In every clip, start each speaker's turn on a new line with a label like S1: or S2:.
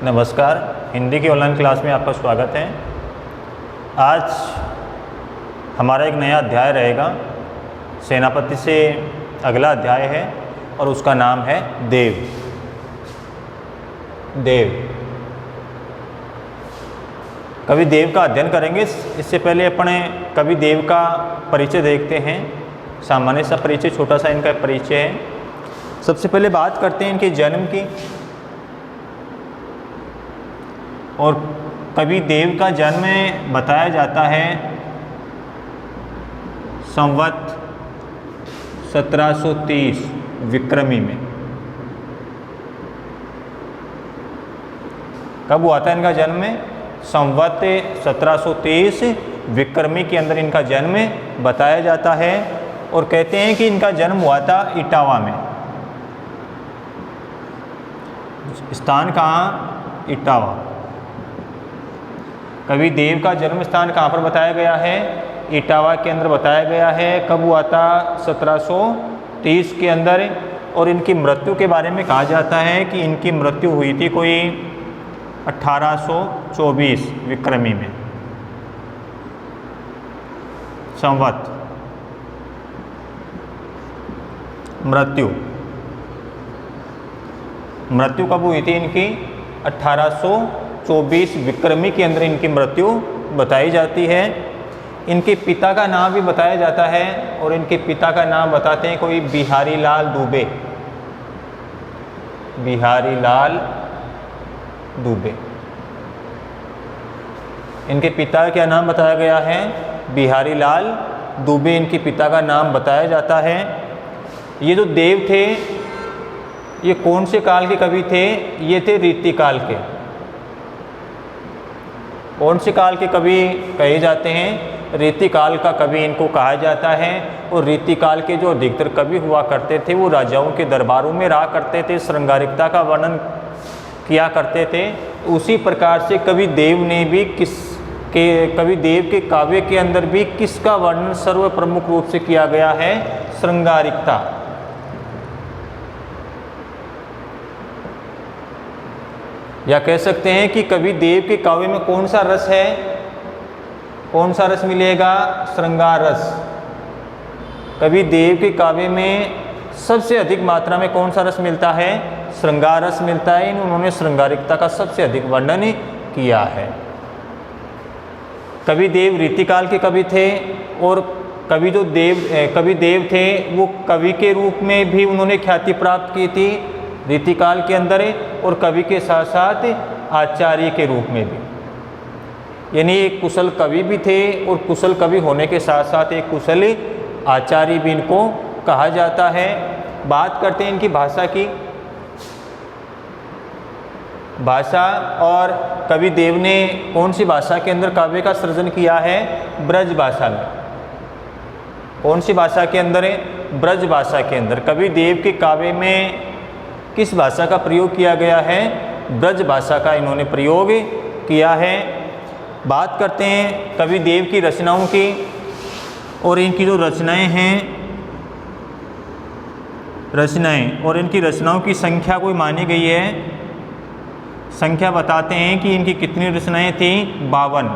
S1: नमस्कार, हिंदी की online class में आपका स्वागत है। आज हमारा एक नया अध्याय रहेगा। सेनापति से अगला अध्याय है और उसका नाम है देव। कवि देव का अध्ययन करेंगे। इससे पहले अपने कवि देव का परिचय देखते हैं। सामान्य सा परिचय, छोटा सा इनका परिचय है। सबसे पहले बात करते हैं इनके जन्म की। और कवि देव का जन्म बताया जाता है संवत 1730 विक्रमी में। कब हुआ था इनका जन्म? संवत 1730 विक्रमी के अंदर इनका जन्म बताया जाता है। और कहते हैं कि इनका जन्म हुआ था इटावा में। स्थान कहाँ? इटावा। कवि देव का जन्म स्थान कहाँ पर बताया गया है? इटावा के अंदर बताया गया है। कब हुआ था? 1730 के अंदर। और इनकी मृत्यु के बारे में कहा जाता है कि इनकी मृत्यु हुई थी कोई 1824 विक्रमी में। संवत मृत्यु कब हुई थी इनकी? 1824 विक्रमी के अंदर इनकी मृत्यु बताई जाती है। इनके पिता का नाम भी बताया जाता है। और इनके पिता का नाम बताते हैं कोई बिहारी लाल दुबे। बिहारी लाल दुबे। इनके पिता का क्या नाम बताया गया है? बिहारी लाल दुबे इनके पिता का नाम बताया जाता है। ये जो देव थे, ये कौन से काल के कवि थे? ये थे रीतिकाल के। कौन से काल के कवि कहे जाते हैं? रीतिकाल का कवि इनको कहा जाता है। और रीतिकाल के जो अधिकतर कवि हुआ करते थे वो राजाओं के दरबारों में रहा करते थे, श्रृंगारिकता का वर्णन किया करते थे। उसी प्रकार से कवि देव ने भी कवि देव के काव्य के अंदर भी किसका वर्णन सर्व प्रमुख रूप से किया गया है? श्रृंगारिकता। या कह सकते हैं कि कवि देव के काव्य में कौन सा रस है? कौन सा रस मिलेगा? श्रृंगार रस। कवि देव के काव्य में सबसे अधिक मात्रा में कौन सा रस मिलता है? श्रृंगार रस मिलता है। उन्होंने श्रृंगारिकता का सबसे अधिक वर्णन किया है। कवि देव रीतिकाल के कवि थे। और कवि देव थे वो कवि के रूप में भी उन्होंने ख्याति प्राप्त की थी रीतिकाल के अंदर। और कवि के साथ साथ आचार्य के रूप में भी, यानी एक कुशल कवि भी थे। और कुशल कवि होने के साथ साथ एक कुशल आचार्य भी इनको कहा जाता है। बात करते हैं इनकी भाषा की। भाषा, और कवि देव ने कौन सी भाषा के अंदर काव्य का सृजन किया है? ब्रज भाषा में। कौन सी भाषा के अंदर है? ब्रज भाषा के अंदर। कवि देव के काव्य में किस भाषा का प्रयोग किया गया है? ब्रज भाषा का इन्होंने प्रयोग किया है। बात करते हैं कवि देव की रचनाओं की। और इनकी जो रचनाएं और इनकी रचनाओं की संख्या कोई मानी गई है। संख्या बताते हैं कि इनकी कितनी रचनाएं थी? 52।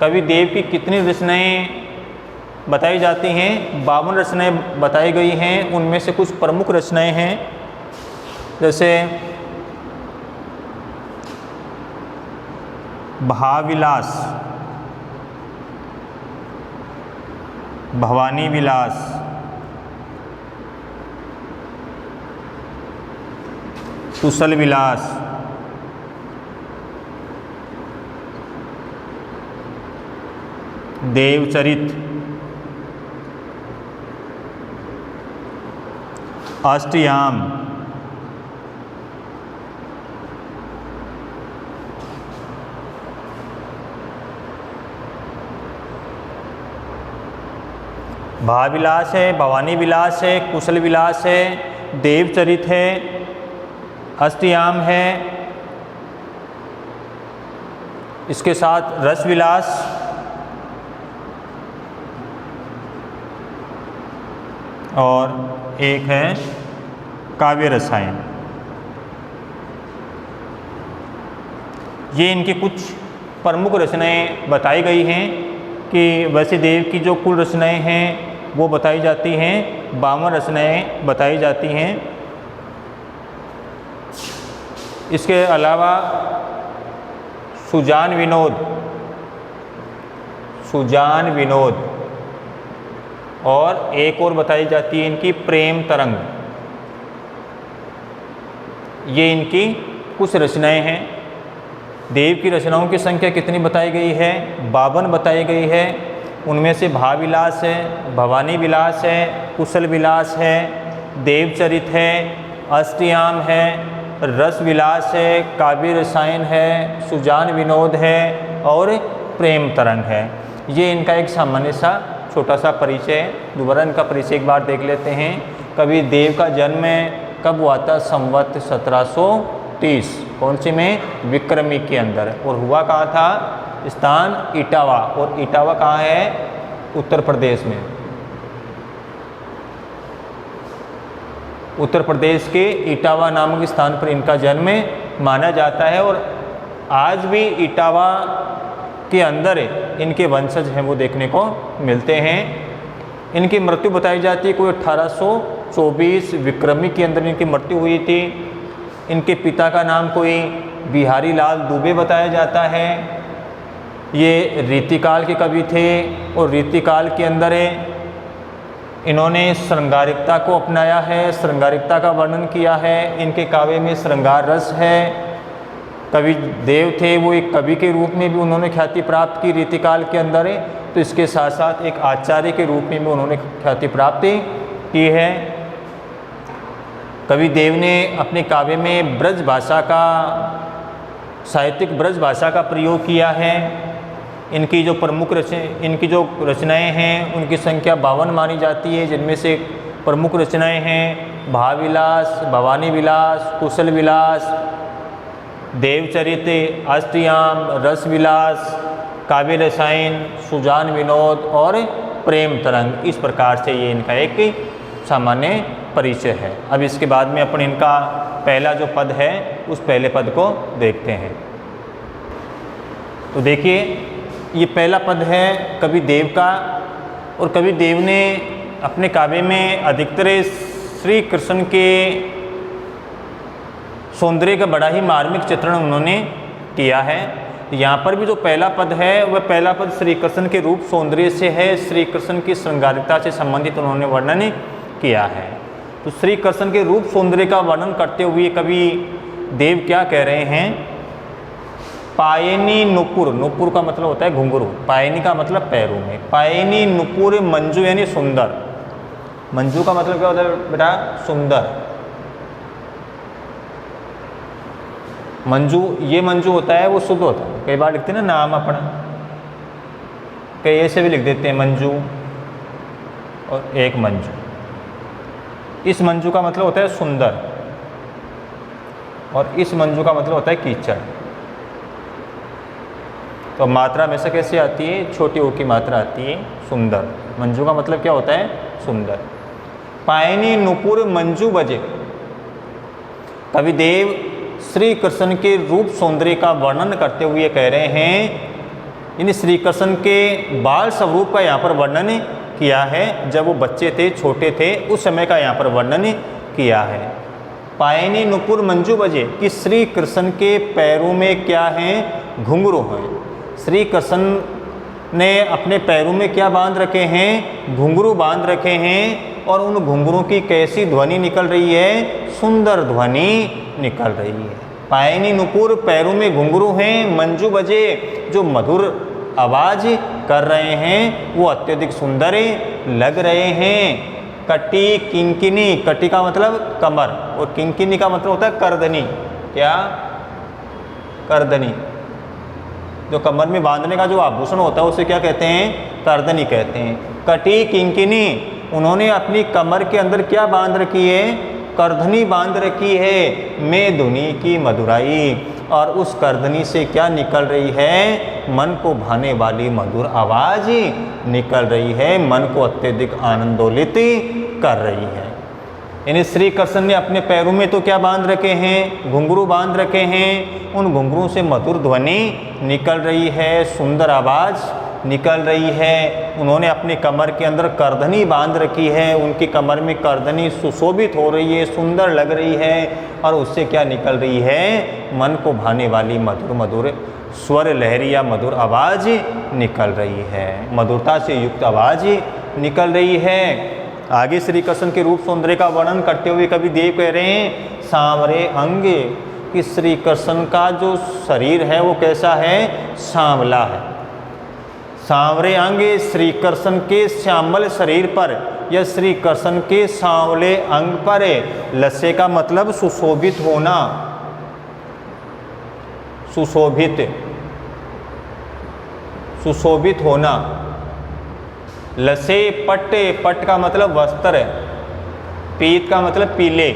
S1: कवि देव की कितनी रचनाएं बताई जाती हैं? 52 रचनाएं बताई गई हैं। उनमें से कुछ प्रमुख रचनाएं हैं, जैसे भावविलास, भवानी विलास, कुशल विलास, देवचरित, अष्टयाम, भावविलास है, भवानी विलास है, कुशल विलास है, देवचरित है, अष्टयाम है। इसके साथ रसविलास, और एक है काव्य रसायन। ये इनकी कुछ प्रमुख रचनाएं बताई गई हैं कि वैसे देव की जो कुल रचनाएं हैं वो बताई जाती हैं, 52 रचनाएं बताई जाती हैं। इसके अलावा सुजान विनोद और एक और बताई जाती है इनकी प्रेम तरंग। ये इनकी कुछ रचनाएं हैं। देव की रचनाओं की संख्या कितनी बताई गई है? 52 बताई गई है। उनमें से भाविलास है, भवानी विलास है, कुशल विलास है, देवचरित है, अष्टयाम है, रस विलास है, काव्य रसायन है, सुजान विनोद है और प्रेम तरंग है। ये इनका एक सामान्य सा छोटा सा परिचय है। दोबारा इनका परिचय एक बार देख लेते हैं। कवि देव का जन्म कब हुआ था? संवत 1730। कौन सी में? विक्रमी के अंदर। और हुआ कहाँ था? स्थान इटावा। और इटावा कहाँ है? उत्तर प्रदेश में। उत्तर प्रदेश के इटावा नामक स्थान पर इनका जन्म माना जाता है। और आज भी इटावा के अंदर इनके वंशज हैं वो देखने को मिलते हैं। इनकी मृत्यु बताई जाती है कोई 1824 विक्रमी के अंदर इनकी मृत्यु हुई थी। इनके पिता का नाम कोई बिहारी लाल दुबे बताया जाता है। ये रीतिकाल के कवि थे और रीतिकाल के अंदर इन्होंने श्रृंगारिकता को अपनाया है, श्रृंगारिकता का वर्णन किया है। इनके काव्य में श्रृंगार रस है। कवि देव थे वो एक कवि के रूप में भी उन्होंने ख्याति प्राप्त की रीतिकाल के अंदर तो इसके साथ साथ एक आचार्य के रूप में भी उन्होंने ख्याति प्राप्त की है। कवि देव ने अपने काव्य में ब्रज भाषा का, साहित्यिक ब्रज भाषा का प्रयोग किया है। इनकी जो प्रमुख रचनाएं हैं उनकी संख्या 52 मानी जाती है, जिनमें से प्रमुख रचनाएं हैं भाविलास, भवानी विलास, कुशल विलास, देवचरित, अष्टयाम, रस विलास, काव्य रसायन, सुजान विनोद और प्रेम तरंग। इस प्रकार से ये इनका एक सामान्य परिचय है। अब इसके बाद में अपन इनका पहला जो पद है उस पहले पद को देखते हैं। तो देखिए ये पहला पद है कवि देव का। और कवि देव ने अपने काव्य में अधिकतर श्री कृष्ण के सौंदर्य का बड़ा ही मार्मिक चित्रण उन्होंने किया है। यहाँ पर भी जो पहला पद है वह पहला पद श्री कृष्ण के रूप सौंदर्य से है, श्री कृष्ण की श्रृंगारिकता से संबंधित उन्होंने वर्णन किया है। तो श्री कृष्ण के रूप सौंदर्य का वर्णन करते हुए कवि देव क्या कह रहे हैं? पायनी नुपुर, नुपुर का मतलब होता है घुंघरू, पायनी का मतलब पैरों में, पायनी नुपुर मंजू यानी सुंदर। मंजू का मतलब क्या होता है बेटा? सुंदर। मंजू, ये मंजू होता है वो शुद्ध होता है। कई बार लिखते हैं ना नाम अपना, कई ऐसे भी लिख देते हैं मंजू और एक मंजू। इस मंजू का मतलब होता है सुंदर और इस मंजू का मतलब होता है कीचड़। तो मात्रा में से कैसे आती है? छोटी ओ की मात्रा आती है सुंदर। मंजू का मतलब क्या होता है? सुंदर। पायनी नुपुर मंजू बजे। कवि देव श्री कृष्ण के रूप सौंदर्य का वर्णन करते हुए कह रहे हैं, यानी श्री कृष्ण के बाल स्वरूप का यहाँ पर वर्णन किया है। जब वो बच्चे थे, छोटे थे, उस समय का यहाँ पर वर्णन किया है। पायनी नुपुर मंजू बजे कि श्री कृष्ण के पैरों में क्या है? घुंघरू हैं। श्री कृष्ण ने अपने पैरों में क्या बांध रखे हैं? घुंघरू बांध रखे हैं। और उन घुंघरू की कैसी ध्वनि निकल रही है? सुंदर ध्वनि निकल रही है। पायनी नुपुर, पैरों में घुंघरू हैं, मंजू बजे जो मधुर आवाज़ कर रहे हैं वो अत्यधिक सुंदर लग रहे हैं। कटी किंकिनी, कटी का मतलब कमर और किंकिनी का मतलब होता है करदनी। क्या? करदनी। जो कमर में बांधने का जो आभूषण होता है उसे क्या कहते हैं? करदनी कहते हैं। कटी किंकिनी, उन्होंने अपनी कमर के अंदर क्या बांध रखी है? करधनी बांध रखी है। में धुनी की मधुराई, और उस करधनी से क्या निकल रही है? मन को भाने वाली मधुर आवाज़ ही निकल रही है, मन को अत्यधिक आनंदोलित कर रही है। यानी श्री कृष्ण ने अपने पैरों में तो क्या बांध रखे हैं, घुंघरू बांध रखे हैं। उन घुंघरू से मधुर ध्वनि निकल रही है, सुंदर आवाज़ निकल रही है। उन्होंने अपने कमर के अंदर करधनी बांध रखी है, उनकी कमर में करधनी सुशोभित हो रही है, सुंदर लग रही है। और उससे क्या निकल रही है, मन को भाने वाली मधुर मधुर स्वर लहरी या मधुर आवाज़ निकल रही है, मधुरता से युक्त आवाज़ निकल रही है। आगे श्री कृष्ण के रूप सौंदर्य का वर्णन करते हुए कवि देव कह रहे हैं, सांवरे अंग, कि श्री कृष्ण का जो शरीर है वो कैसा है, सांवला है। सांवरे अंग श्री कृष्ण के श्यामल शरीर पर या श्री कृष्ण के सांवले अंग पर, लस्से का मतलब सुशोभित होना, सुशोभित, सुशोभित होना। लसे पट, पट का मतलब वस्त्र, पीत का मतलब पीले।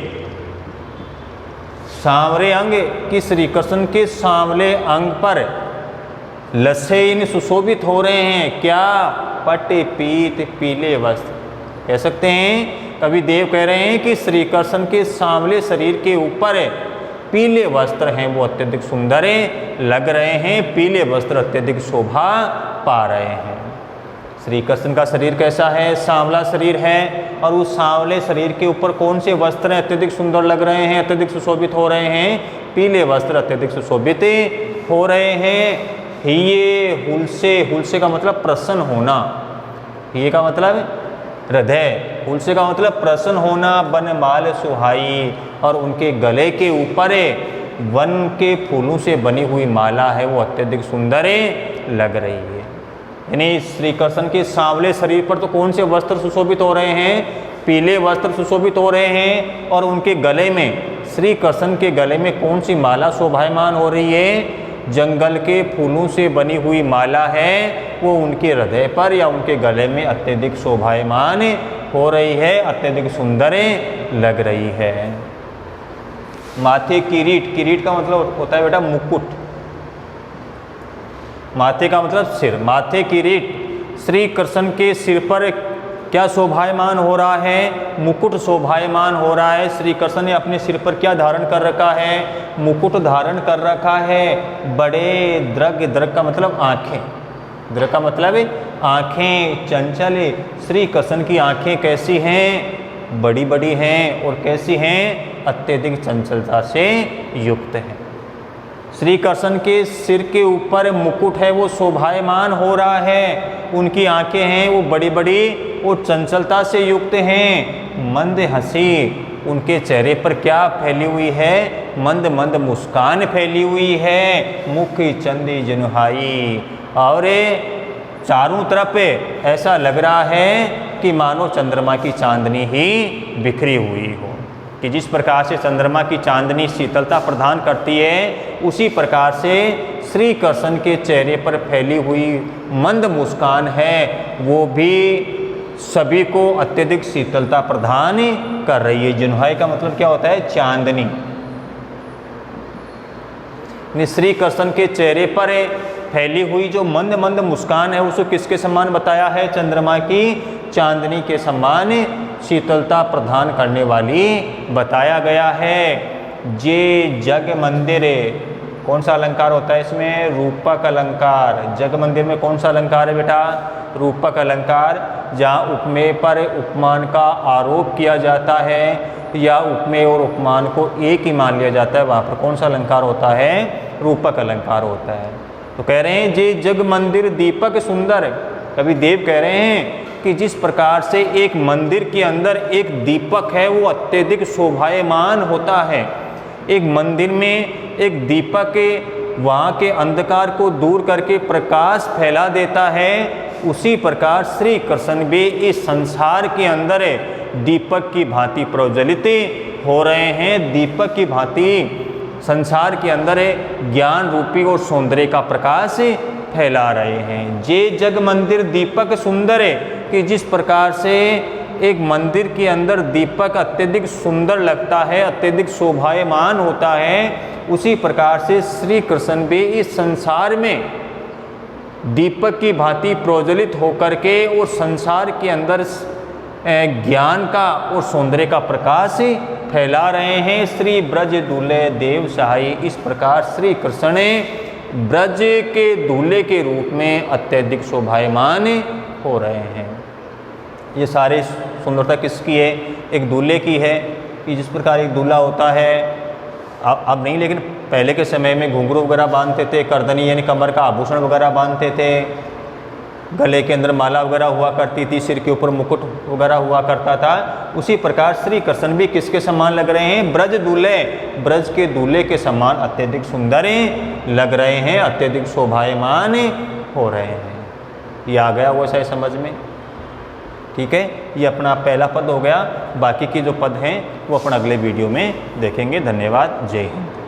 S1: सांवरे अंग कि श्री कृष्ण के सांवले अंग पर लसे इन सुशोभित हो रहे हैं, क्या, पट पीत पीले वस्त्र कह सकते हैं। कवि देव कह रहे हैं कि श्री कृष्ण के सांवले शरीर के ऊपर पीले वस्त्र हैं, वो अत्यधिक सुंदर लग रहे हैं, पीले वस्त्र अत्यधिक शोभा पा रहे हैं। श्री कृष्ण का शरीर कैसा है, सांवला शरीर है, और उस सांवले शरीर के ऊपर कौन से वस्त्र अत्यधिक सुंदर लग रहे हैं, अत्यधिक सुशोभित हो रहे हैं, पीले वस्त्र अत्यधिक सुशोभित हो रहे हैं। हिये हुलसे, हुलसे का मतलब प्रसन्न होना, हिये का मतलब हृदय, हुलसे का मतलब प्रसन्न होना। बनमाल सुहाई, और उनके गले के ऊपर वन के फूलों से बनी हुई माला है, वो अत्यधिक सुंदर लग रही है। यानी श्री कृष्ण के सांवले शरीर पर तो कौन से वस्त्र सुशोभित हो रहे हैं, पीले वस्त्र सुशोभित हो रहे हैं। और उनके गले में, श्री कृष्ण के गले में कौन सी माला शोभायमान हो रही है, जंगल के फूलों से बनी हुई माला है, वो उनके हृदय पर या उनके गले में अत्यधिक शोभायमान हो रही है, अत्यधिक सुंदर लग रही है। माथे किरीट, किरीट का मतलब होता है बेटा मुकुट, माथे का मतलब सिर, माथे किरीट, श्री कृष्ण के सिर पर क्या शोभायमान हो रहा है, मुकुट शोभायमान हो रहा है। श्री कृष्ण ने अपने सिर पर क्या धारण कर रखा है, मुकुट धारण कर रखा है। बड़े दृग, दृग का मतलब आँखें, दृग का मतलब आँखें, चंचल, श्री कृष्ण की आँखें कैसी हैं, बड़ी बड़ी हैं, और कैसी हैं, अत्यधिक चंचलता से युक्त हैं। श्री कृष्ण के सिर के ऊपर मुकुट है, वो शोभायमान हो रहा है, उनकी आंखें हैं वो बड़ी बड़ी और चंचलता से युक्त हैं। मंद हंसी, उनके चेहरे पर क्या फैली हुई है, मंद मंद मुस्कान फैली हुई है। मुख चंदी जनुहाई, और चारों तरफ ऐसा लग रहा है कि मानो चंद्रमा की चांदनी ही बिखरी हुई हो, कि जिस प्रकार से चंद्रमा की चांदनी शीतलता प्रदान करती है, उसी प्रकार से श्री कृष्ण के चेहरे पर फैली हुई मंद मुस्कान है, वो भी सभी को अत्यधिक शीतलता प्रदान कर रही है। जनुहाई का मतलब क्या होता है, चांदनी। श्री कृष्ण के चेहरे पर फैली हुई जो मंद मंद मुस्कान है, उसको किसके समान बताया है, चंद्रमा की चांदनी के समान शीतलता प्रदान करने वाली बताया गया है। जे जग मंदिर, कौन सा अलंकार होता है इसमें, रूपक अलंकार। जग मंदिर में कौन सा अलंकार है बेटा, रूपक अलंकार। जहाँ उपमेय पर उपमान का आरोप किया जाता है या उपमेय और उपमान को एक ही मान लिया जाता है, वहाँ पर कौन सा अलंकार होता है, रूपक अलंकार होता है। तो कह रहे हैं जे जग मंदिर दीपक सुंदर, कवि देव कह रहे हैं कि जिस प्रकार से एक मंदिर के अंदर एक दीपक है वो अत्यधिक शोभायमान होता है, एक मंदिर में एक दीपक वहाँ के अंधकार को दूर करके प्रकाश फैला देता है, उसी प्रकार श्री कृष्ण भी इस संसार के अंदर दीपक की भांति प्रज्वलित हो रहे हैं, दीपक की भांति संसार के अंदर ज्ञान रूपी और सौंदर्य का प्रकाश फैला रहे हैं। जे जग मंदिर दीपक सुंदर है, कि जिस प्रकार से एक मंदिर के अंदर दीपक अत्यधिक सुंदर लगता है, अत्यधिक शोभायमान होता है, उसी प्रकार से श्री कृष्ण भी इस संसार में दीपक की भांति प्रज्वलित होकर के और संसार के अंदर ज्ञान का और सौंदर्य का प्रकाश फैला रहे हैं। श्री ब्रज दूल्हे देव सहाय, इस प्रकार श्री कृष्ण ब्रज के दूल्हे के रूप में अत्यधिक शोभायमान हो रहे हैं। ये सारे सुंदरता किसकी है? एक दूल्हे की है कि जिस प्रकार एक दूल्हा होता है, अब नहीं, लेकिन पहले के समय में घुंघरू वगैरह बांधते थे, करदनी यानी कमर का आभूषण वगैरह बांधते थे, गले के अंदर माला वगैरह हुआ करती थी, सिर के ऊपर मुकुट वगैरह हुआ करता था। उसी प्रकार श्री कृष्ण भी किसके समान लग रहे हैं? ब्रज दूल्हे, ब्रज के दूल्हे के समान अत्यधिक सुंदर लग रहे हैं, अत्यधिक शोभायमान हो रहे हैं। ये आ गया वो सही समझ में? ठीक है, ये अपना पहला पद हो गया। बाकी के जो पद हैं वो अपन अगले वीडियो में देखेंगे। धन्यवाद। जय हिंद।